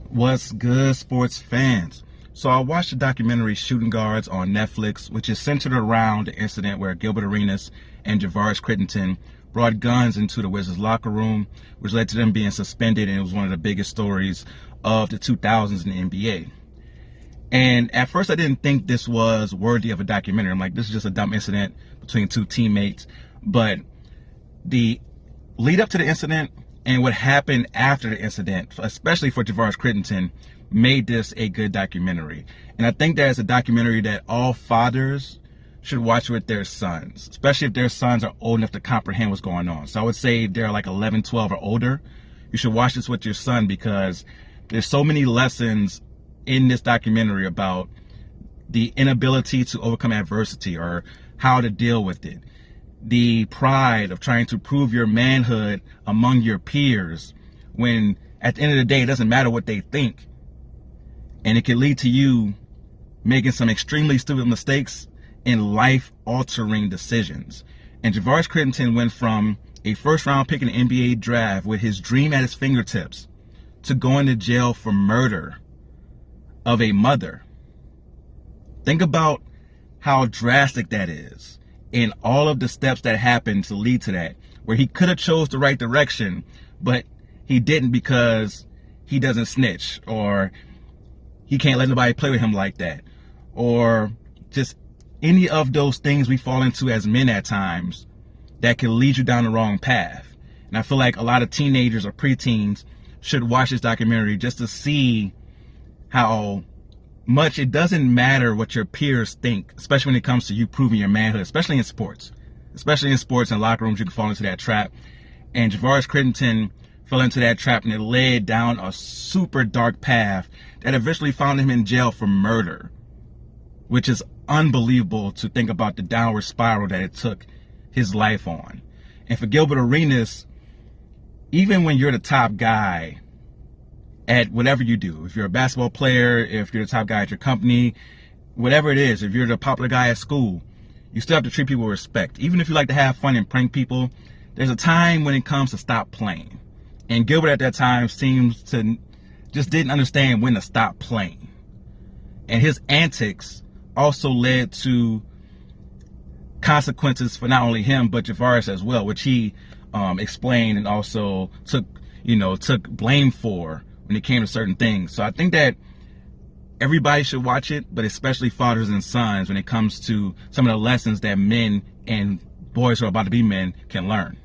What's good, sports fans? So I watched the documentary Shooting Guards on Netflix, which is centered around the incident where Gilbert Arenas and Javaris Crittenton brought guns into the Wizards locker room, which led to them being suspended, and it was one of the biggest stories of the 2000s in the NBA. And at first I didn't think this was worthy of a documentary. I'm like, this is just a dumb incident between two teammates. But the lead up to the incident and what happened after the incident, especially for Javaris Crittenton, made this a good documentary. And I think that it's a documentary that all fathers should watch with their sons, especially if their sons are old enough to comprehend what's going on. So I would say if they're like 11, 12 or older, you should watch this with your son, because there's so many lessons in this documentary about the inability to overcome adversity or how to deal with it. The pride of trying to prove your manhood among your peers when at the end of the day, it doesn't matter what they think. And it can lead to you making some extremely stupid mistakes in life-altering decisions. And Javaris Crittenton went from a first-round pick in the NBA draft with his dream at his fingertips to going to jail for murder of a mother. Think about how drastic that is, and all of the steps that happened to lead to that, where he could have chose the right direction, but he didn't because he doesn't snitch, or he can't let nobody play with him like that, or just any of those things we fall into as men at times that can lead you down the wrong path. And I feel like a lot of teenagers or preteens should watch this documentary just to see how much it doesn't matter what your peers think, especially when it comes to you proving your manhood, especially in sports. Especially in sports and locker rooms, you can fall into that trap. And Javaris Crittenton fell into that trap, and it led down a super dark path that eventually found him in jail for murder, which is unbelievable to think about the downward spiral that it took his life on. And for Gilbert Arenas, even when you're the top guy at whatever you do, if you're a basketball player, if you're the top guy at your company, whatever it is, if you're the popular guy at school, you still have to treat people with respect. Even if you like to have fun and prank people, there's a time when it comes to stop playing. And Gilbert at that time seems to just didn't understand when to stop playing. And his antics also led to consequences for not only him, but Javaris as well, which he explained and also took blame for when it came to certain things. So I think that everybody should watch it, but especially fathers and sons, when it comes to some of the lessons that men and boys who are about to be men can learn.